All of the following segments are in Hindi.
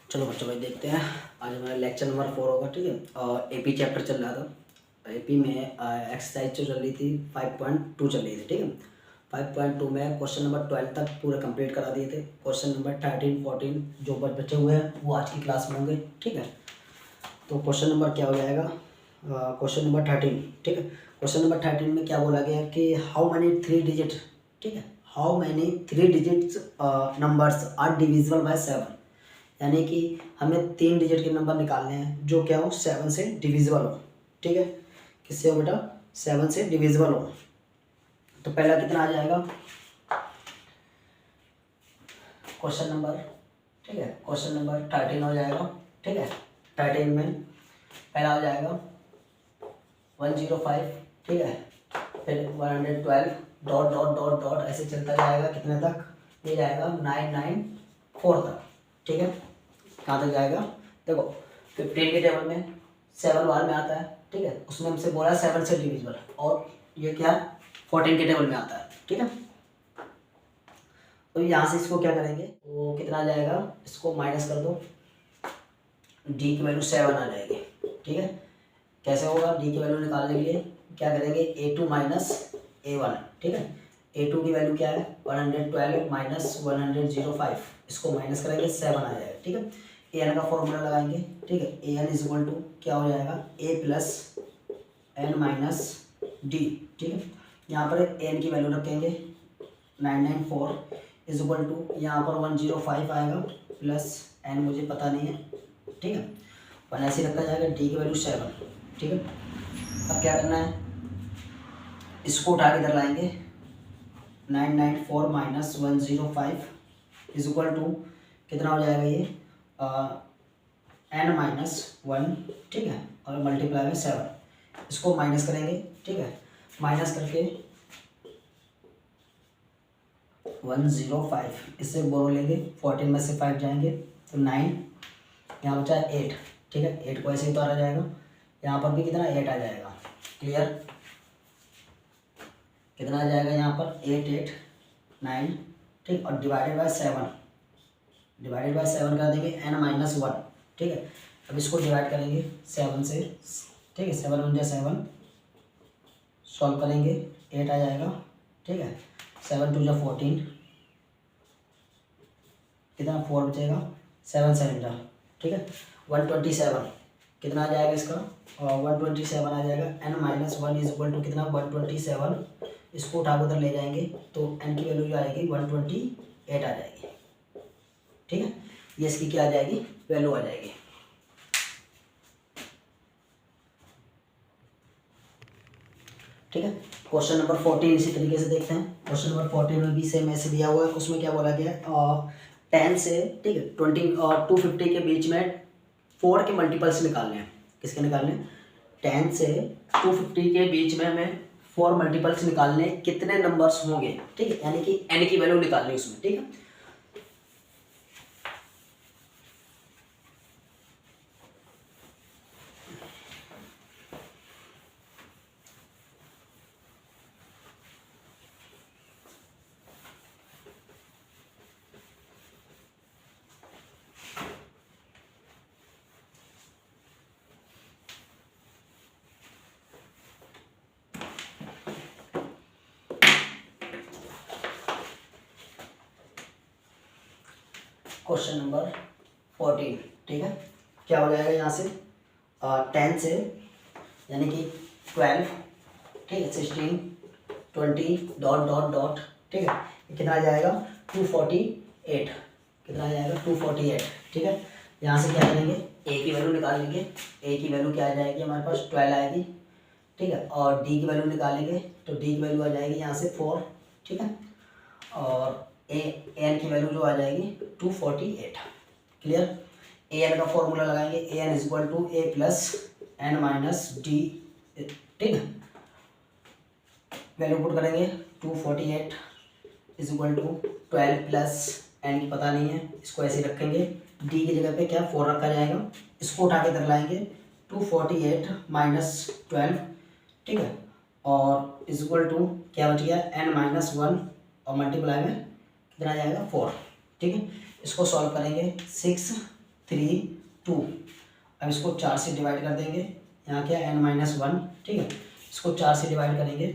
चलो बच्चों भाई देखते हैं। आज हमारा लेक्चर नंबर 4 होगा, ठीक है। और एपी चैप्टर चल रहा था। एपी में एक्सरसाइज जो चल रही थी 5.2 चल रही थी, ठीक है। 5.2 में क्वेश्चन नंबर 12 तक पूरा कंप्लीट करा दिए थे। क्वेश्चन नंबर 13 14 जो बचे हुए हैं वो आज की क्लास में होंगे, ठीक है। तो क्वेश्चन नंबर क्या हो जाएगा, क्वेश्चन नंबर 13, ठीक है। क्वेश्चन नंबर 13 में क्या बोला गया कि हाउ मैनी 3 डिजिट, ठीक है, how many 3 digits numbers are divisible by 7। यानी कि हमें 3 डिजिट के नंबर निकालने हैं जो क्या हो 7 से डिविजिबल हो, ठीक है। किससे हो बेटा, 7 से डिविजिबल हो। तो पहला कितना आ जाएगा क्वेश्चन नंबर, ठीक है, क्वेश्चन नंबर 13 हो जाएगा, ठीक है। 13 में पहला हो जाएगा 105, ठीक है। फिर 112 डॉट डॉट डॉट डॉट ऐसे चलता जाएगा, कितने तक ये जाएगा 994 तक, ठीक है। कहाँ तक जाएगा देखो, 15 के टेबल में 7 बार में आता है, ठीक है। उसमें हमसे बोला 7 से डिविजिबल, और ये क्या 14 के टेबल में आता है, ठीक है। तो यहाँ से इसको क्या करेंगे, वो कितना आ जाएगा, इसको माइनस कर दो, डी की वैल्यू 7 आ जाएगी, ठीक है। कैसे होगा, डी की वैल्यू निकालने के लिए क्या करेंगे, A2 माइनस A1, ठीक है। A2 की वैल्यू क्या है 112 माइनस 105, इसको माइनस करेंगे 7 आ जाएगा, ठीक है। an का फॉर्मूला लगाएंगे, ठीक है। an इज इक्वल टू क्या हो जाएगा a plus n minus D, ठीक है। यहाँ पर n की वैल्यू रखेंगे 994 इज इक्वल टू यहाँ पर 105 आएगा प्लस n मुझे पता नहीं है, ठीक है। 1 ऐसे रखा जाएगा, डी की वैल्यू 7, ठीक है। अब क्या करना है, इसको उठा के इधर लाएंगे, 994 माइनस 105 इज इक्वल टू कितना हो जाएगा ये n माइनस 1, ठीक है, और मल्टीप्लाई में 7, इसको माइनस करेंगे, ठीक है। माइनस करके 105 इससे बोलो लेंगे, 14 में से 5 जाएंगे तो 9, यहाँ बचा 8, ठीक है। 8 को ऐसे ही उतारा जाएगा, यहाँ पर भी कितना 8 आ जाएगा, क्लियर। कितना आ जाएगा यहाँ पर 8 8 9, ठीक, और डिवाइडेड बाय 7, डिवाइडेड बाय 7 कर देंगे n माइनस 1, ठीक है। अब इसको डिवाइड करेंगे 7 से, ठीक है। 7 1 7, सॉल्व करेंगे 8 आ जाएगा, ठीक है। 7 2 14, कितना 4 बचेगा, 7 7 जा, ठीक है। 127 कितना आ जाएगा इसका, 127 आ जाएगा, n minus 1 is equal to कितना 127, इसको उठा उधर ले जाएंगे तो n की वैल्यू जो आएगी 128 आ जाएगी, ठीक है। ये इसकी क्या आ जाएगी, वैल्यू आ जाएगी, ठीक है। क्वेश्चन नंबर 14 इसी तरीके से देखते हैं। क्वेश्चन नंबर 14 में भी सेम ऐसे दिया हुआ है, उसमें क्या बोला गया है 10 से, ठीक है, 20 और 250 के बीच में 4 के मल्टीपल्स निकालने हैं। किसके निकालने हैं, 10 से 250 के बीच में हमें 4 मल्टीपल्स निकालने, कितने नंबर्स होंगे, ठीक है, यानी कि n की वैल्यू निकालनी उसमें, ठीक है। क्वेश्चन नंबर 14, ठीक है। क्या हो जाएगा यहाँ से 10 से, यानी कि 12, ठीक है, 16 20 डॉट डॉट डॉट, ठीक है। ये कितना आ जाएगा 248, कितना आ जाएगा 248, ठीक है। यहाँ से क्या करेंगे, a की वैल्यू निकाल लेंगे, a की वैल्यू क्या आ जाएगी हमारे पास 12 आएगी, ठीक है। और d की वैल्यू निकालेंगे तो d की वैल्यू आ जाएगी यहाँ से 4, ठीक है। और an की वैल्यू जो आ जाएगी 248, क्लियर। an का फॉर्मूला लगाएंगे, an is equal to a plus n minus D, ठीक है। वैल्यू पुट करेंगे 248 is equal to 12 plus n की पता नहीं है, इसको ऐसे रखेंगे, d की जगह पे क्या 4 रखा जाएगा, इसको उठा के इधर लाएंगे 248 माइनस 12, ठीक है। और इज इक्वल टू क्या बच गया n माइनस 1, और मल्टीप्लाई में कितना आ जाएगा 4, ठीक है। इसको सॉल्व करेंगे 6 2। अब इसको 4 से डिवाइड कर देंगे, यहाँ क्या n-1, ठीक है। इसको 4 से डिवाइड करेंगे,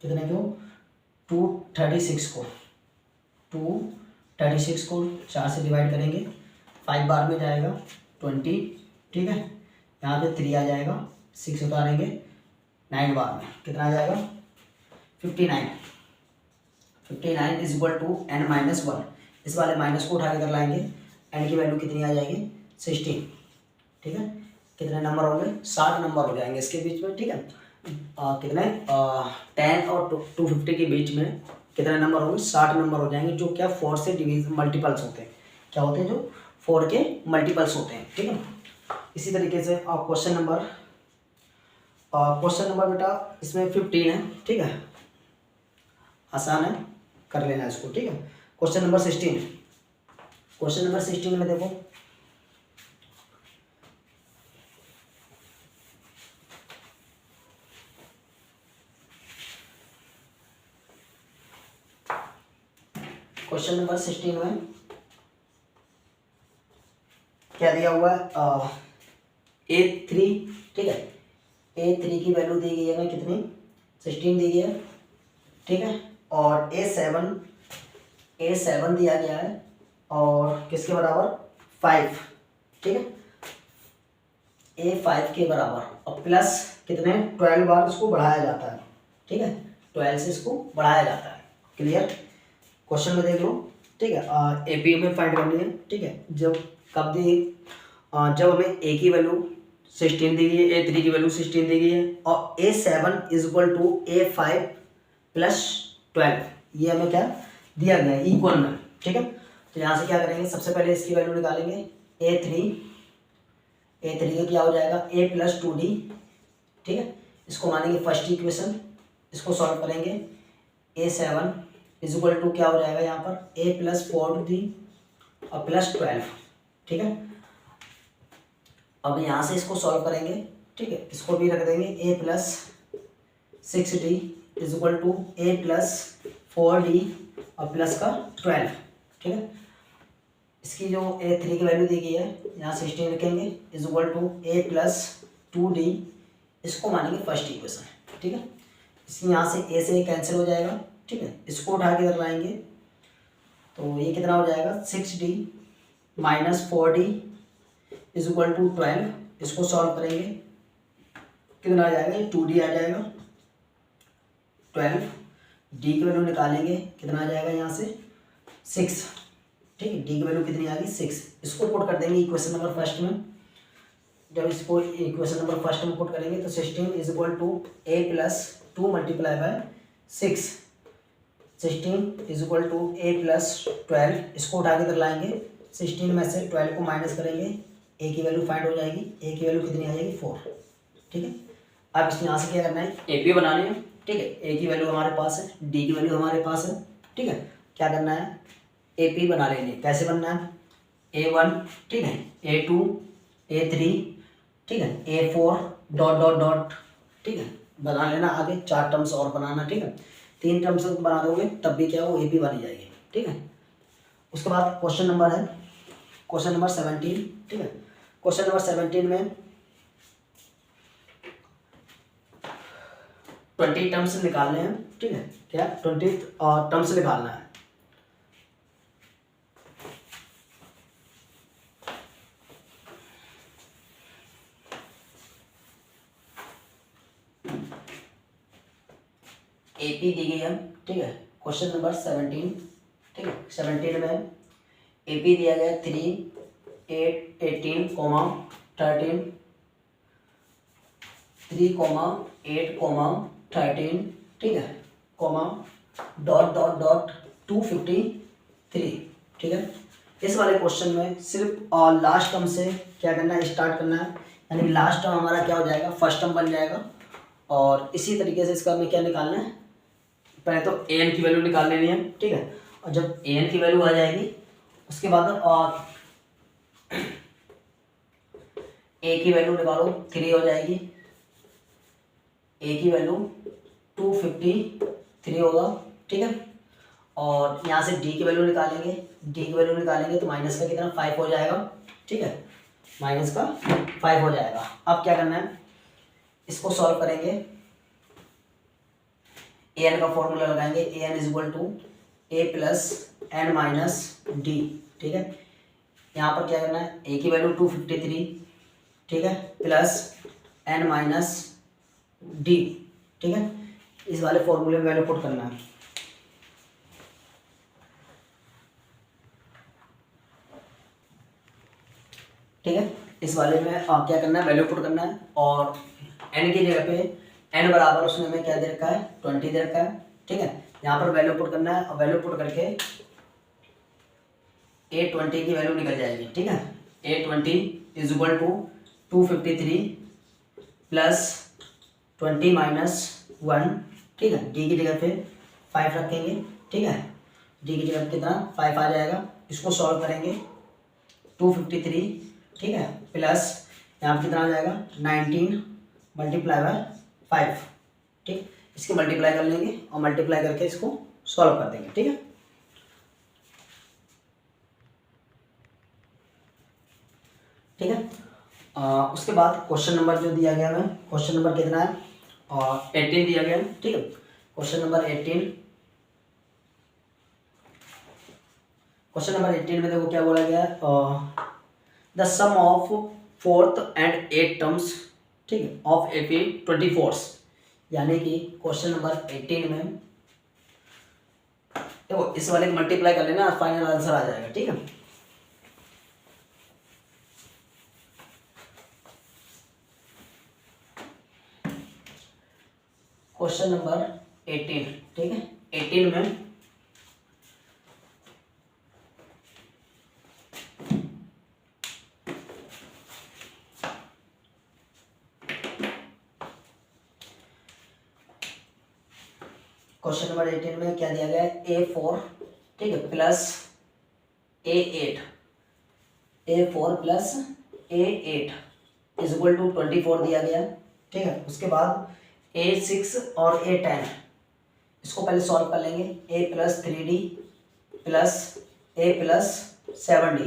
कितने को 236 को 236 को 4 से डिवाइड करेंगे, 5 बार में जाएगा 20, ठीक है। यहाँ पे 3 आ जाएगा, 6 उतारेंगे, 9 बार में कितना आ जाएगा 59 इज इक्वल टू n-1। इस वाले माइनस को उठा के कर लाएंगे, n की वैल्यू कितनी आ जाएगी 16, ठीक है। कितने नंबर होंगे 60 नंबर हो जाएंगे इसके बीच में, ठीक है। कितने 10 और 250 के बीच में कितने नंबर होंगे 60 नंबर हो जाएंगे, जो क्या 4 से डिवीजन मल्टीपल्स होते हैं, क्या होते हैं जो 4 के मल्टीपल्स होते हैं, ठीक है। इसी तरीके से क्वेश्चन नंबर बेटा इसमें 15 है, ठीक है, आसान है, कर लेना इसको, ठीक है। क्वेश्चन नंबर 16 में देखो, क्वेश्चन नंबर 16 में क्या दिया हुआ है A3, ठीक है। A3 की वैल्यू दी गई है हमें कितनी 16 दी गई है, ठीक है। और A7 दिया गया है और किसके बराबर 5, ठीक है, A5 के बराबर, और प्लस कितने 12 बार इसको बढ़ाया जाता है, ठीक है, 12 से इसको बढ़ाया जाता है। क्लियर, क्वेश्चन में देख लो, ठीक है। AP में फाइंड करनी है, ठीक है। जब हमें A की वैल्यू 16 दी गई है, A3 की वैल्यू 16 दी गई है, और A7 is equal to A5 plus 12, ये हमें क्या दिया गया है इक्वल में, ठीक है। तो यहाँ से क्या करेंगे, सबसे पहले इसकी वैल्यू निकालेंगे, A3 का क्या हो जाएगा A प्लस 2D, ठीक है। इसको मानेंगे फर्स्ट इक्वेशन, इसको सॉल्व करेंगे, A7 इज इक्वल टू क्या हो जाएगा यहाँ पर A प्लस 4D और प्लस 12, ठीक है। अब यहाँ से इसको सॉल्व करेंगे, ठीक है, इसको भी रख देंगे A plus 6D is equal to A plus 4D और प्लस का 12, ठीक है। इसकी जो A3 की वैल्यू दी गई है यहाँ 16 रखेंगे is equal to A plus 2D, इसको मानेंगे फर्स्ट इक्वेशन, ठीक है। इसकी यहाँ से A से कैंसिल हो जाएगा, ठीक है। इसको उठा के कर लाएंगे तो ये कितना हो जाएगा 6D minus 4D is equal to 12, इसको सॉल्व करेंगे कितना आ जाएगा 2D आ जाएगा, 12 D की वैल्यू निकालेंगे कितना आ जाएगा यहाँ से 6, ठीक है। D की वैल्यू कितनी आ गई 6, इसको पुट कर देंगे इक्वेशन नंबर फर्स्ट में। जब इसको इक्वेशन नंबर फर्स्ट में पुट करेंगे तो 16 is equal to A plus 2 multiply by 6, 16 is equal to A plus 12, इसको उठा के कर लाएंगे, 16 में से 12 को माइनस करेंगे, A की वैल्यू फाइंड हो जाएगी, A की वैल्यू कितनी आ जाएगी 4, ठीक है। अब इसमें यहाँ से क्या करना है AP बनानी है, ठीक है। A की वैल्यू हमारे पास है, D की वैल्यू हमारे पास है, ठीक है। क्या करना है AP बना लेंगे, कैसे बनना है A1, ठीक है, A2, A3, ठीक है, A4 डॉट डॉट डॉट, ठीक है, बना लेना। आगे 4 टर्म्स और बनाना, ठीक है। 3 टर्म्स बना दोगे तब भी क्या हो AP बनी जाएगी, ठीक है। उसके बाद क्वेश्चन नंबर 17, ठीक है। क्वेश्चन नंबर 17 में 20 टर्म्स निकालने हैं, ठीक है। क्या 20 टर्म्स निकालना है। AP दी गई है, ठीक है। क्वेश्चन नंबर 17, ठीक है। 17 में AP दिया गया 3, 8, 18, 13, 3, 8, 13, ठीक है, डॉट डॉट डॉट 253, ठीक है। इस वाले क्वेश्चन में सिर्फ लास्ट टर्म से क्या करना है स्टार्ट करना है, यानी लास्ट टर्म हमारा क्या हो जाएगा फर्स्ट टर्म बन जाएगा। और इसी तरीके से इसका हमें क्या निकालना है, पहले तो an की वैल्यू निकाल लेनी है, ठीक है। और जब an की वैल्यू आ जाएगी उसके बाद a की वैल्यू निकालो 3 हो जाएगी, a की वैल्यू 253 होगा, ठीक है। और यहाँ से d की वैल्यू निकालेंगे, तो माइनस का कितना 5 हो जाएगा, ठीक है, माइनस का 5 हो जाएगा। अब क्या करना है, इसको सॉल्व करेंगे, ए एन का फॉर्मूला लगाएंगे, A N is equal to A plus N minus D. ठीक है, यहाँ पर क्या करना है, ए की वैल्यू 253, ठीक है, प्लस एन माइनस डी। ठीक है, इस वाले फॉर्मूले में वैल्यू पुट करना है। ठीक है, इस वाले में क्या करना है, वैल्यू पुट करना है, और एन की जगह पे एन बराबर उसने में क्या दे रखा है, 20 दे रखा है। ठीक है, यहाँ पर वैल्यू पुट करना है, और वैल्यू पुट करके A20 की वैल्यू निकल जाएगी। ठीक है, A20 is equal to 253 plus 20 minus 1। ठीक है, डी की जगह पे 5 रखेंगे। ठीक है, डी की जगह पे कितना 5 आ जाएगा। इसको सॉल्व करेंगे, 253, ठीक है, प्लस यहाँ पर कितना आ जाएगा, 19 मल्टीप्लाई बाय 5। ठीक, इसकी मल्टीप्लाई कर लेंगे और मल्टीप्लाई करके इसको सॉल्व कर देंगे। ठीक है, ठीक है, उसके बाद क्वेश्चन नंबर जो दिया गया है, क्वेश्चन नंबर कितना है, 18 दिया गया है। ठीक है, क्वेश्चन नंबर 18, क्वेश्चन नंबर 18 में देखो क्या बोला गया है, the sum of 4th and 8th terms, ठीक है, ऑफ AP 24, यानी कि क्वेश्चन नंबर 18 में देखो इस वाले मल्टीप्लाई कर लेना, फाइनल आंसर आ जाएगा। ठीक है, क्वेश्चन नंबर 18, ठीक है, 18 में क्वेश्चन नंबर 18 में क्या दिया गया है, A4, ठीक है, plus A8, A4 plus A8 is equal to 24 दिया गया। ठीक है, उसके बाद A6 और A10, इसको पहले सॉल्व कर लेंगे, A plus 3D plus A plus 7D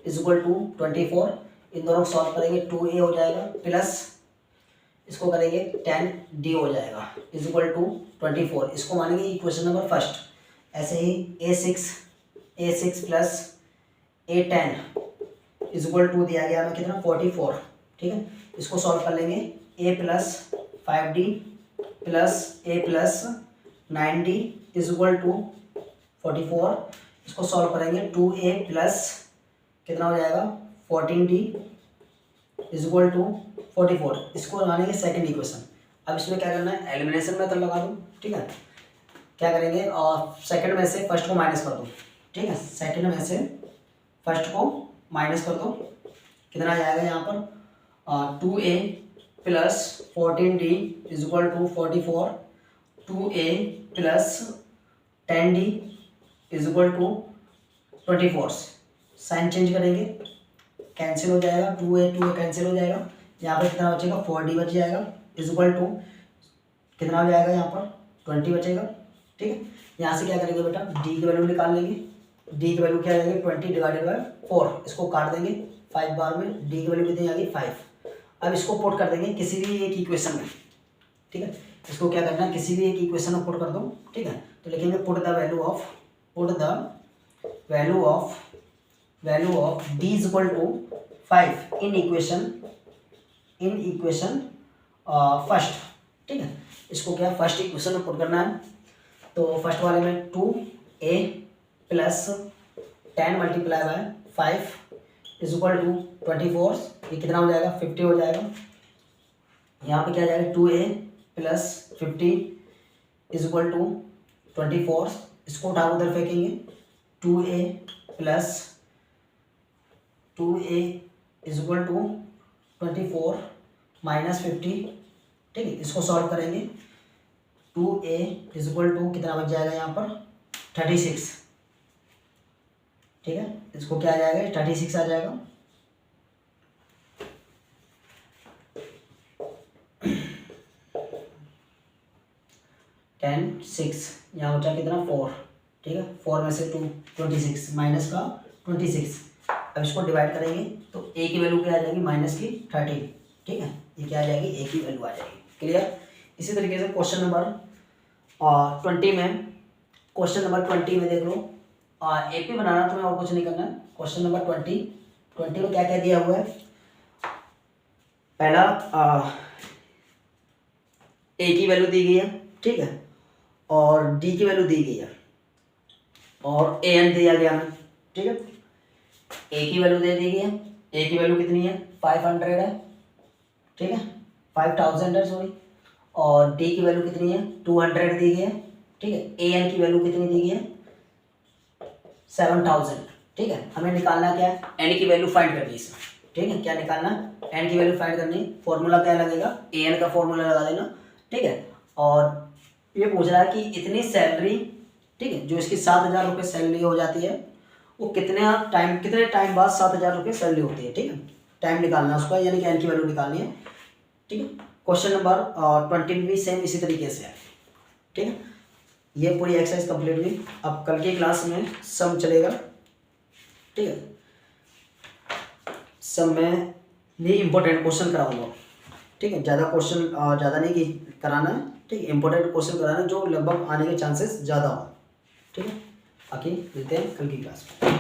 is equal to 24। इन दोनों को सॉल्व करेंगे, 2A हो जाएगा, प्लस इसको करेंगे 10D हो जाएगा, इज इक्वल टू 24। इसको मानेंगे इक्वेशन नंबर फर्स्ट। ऐसे ही A6 plus A10 is equal to दिया गया हमें कितना, 44। ठीक है, इसको सॉल्व कर लेंगे, A plus 5D plus A plus 9D is equal to 44। इसको सॉल्व करेंगे, 2A प्लस कितना हो जाएगा, 14D इज इक्वल टू 44। इसको लगाने के सेकेंड इक्वेशन। अब इसमें क्या करना है, एलिमिनेशन मेथड लगा दूँ। ठीक है, क्या करेंगे, और सेकंड में से फर्स्ट को माइनस कर दो। ठीक है, सेकंड में से फर्स्ट को माइनस कर दो, कितना आ जाएगा यहाँ पर, 2A plus 14D is equal to 44, 2A plus 10D is equal to 24। Sign change करेंगे, कैंसिल हो जाएगा, 2A कैंसिल हो जाएगा, यहाँ पर कितना बचेगा, 4D बच जाएगा, इज इक्वल टू कितना हो जाएगा, यहाँ पर 20 बचेगा। ठीक है, यहाँ से क्या करेंगे बेटा, D की वैल्यू निकाल लेंगे। D की वैल्यू क्या आ जाएगी, 20 डिवाइडेड बाय 4। इसको काट देंगे 5 बार में, D की वैल्यू कितनी आ गई, 5। अब इसको पुट कर देंगे किसी भी एक इक्वेशन में। ठीक है, इसको क्या करना है, किसी भी एक इक्वेशन में पुट कर दो। ठीक है, तो लिखेंगे put the value of D is equal to 5 in equation first. ठीक है, इसको क्या फर्स्ट इक्वेशन में पुट करना है। तो फर्स्ट वाले में 2A plus 10 multiply by 5 is equal to 24। ये कितना हो जाएगा, 50 हो जाएगा। यहाँ पे क्या जाएगा, 2A plus 50 is equal to 24। इसको उठा उधर फेंकेंगे, 2A is equal to 24 minus 50। ठीक है, इसको सॉल्व करेंगे, 2A इज इक्वल टू कितना बच जाएगा यहाँ पर, 36। ठीक है, इसको क्या आ जाएगा, 36 आ जाएगा। टेन 6 यहाँ बचा कितना, 4। ठीक है, 4 में से 26 माइनस का 26, अब इसको डिवाइड करेंगे तो ए की वैल्यू क्या आ जाएगी, माइनस की 13, ठीक है, ये क्या आ जाएगी, ए की वैल्यू आ जाएगी। क्लियर। इसी तरीके से क्वेश्चन नंबर 20 में, क्वेश्चन नंबर 20 में देख लो, एपी बनाना तुम्हें और कुछ नहीं करना है। क्वेश्चन नंबर 20 में क्या क्या दिया हुआ है, पहला ए की वैल्यू दी गई है, ठीक है, और डी की वैल्यू दी गई है, और ए एन दिया गया है, ठीक है। ए की वैल्यू दे दी गई है, ए की वैल्यू कितनी है, 500 है, ठीक है, 5000 है सॉरी, और डी की वैल्यू कितनी है, 200 दी गई है, ठीक है। ए एन की वैल्यू कितनी दी गई है, 7000, ठीक है। हमें निकालना क्या है, एन की वैल्यू फाइंड करनी है इसमें, ठीक है। क्या निकालना, एन की वैल्यू फाइंड करनी, फॉर्मूला क्या लगेगा, ए एन का फॉर्मूला लगा देना, ठीक है। और ये पूछ रहा है कि इतनी सैलरी, ठीक है, जो इसकी 7000 रुपये सैलरी हो जाती है, वो कितने टाइम बाद 7000 रुपये सैलरी होती है, ठीक है। टाइम निकालना है उसका, यानी कि एन की वैल्यू निकालनी है, ठीक है। क्वेश्चन नंबर 20 भी सेम इसी तरीके से है, ठीक है। ये पूरी एक्सरसाइज कंप्लीट हुई। अब कल की क्लास में सम चलेगा, ठीक है, सम में भी इम्पोर्टेंट क्वेश्चन कराऊंगा, ठीक है। ज़्यादा क्वेश्चन ज़्यादा नहीं कि कराना है, ठीक है, इंपॉर्टेंट क्वेश्चन कराना है जो लगभग आने के चांसेस ज़्यादा हो, ठीक है। बाकी मिलते हैं कल की क्लास में।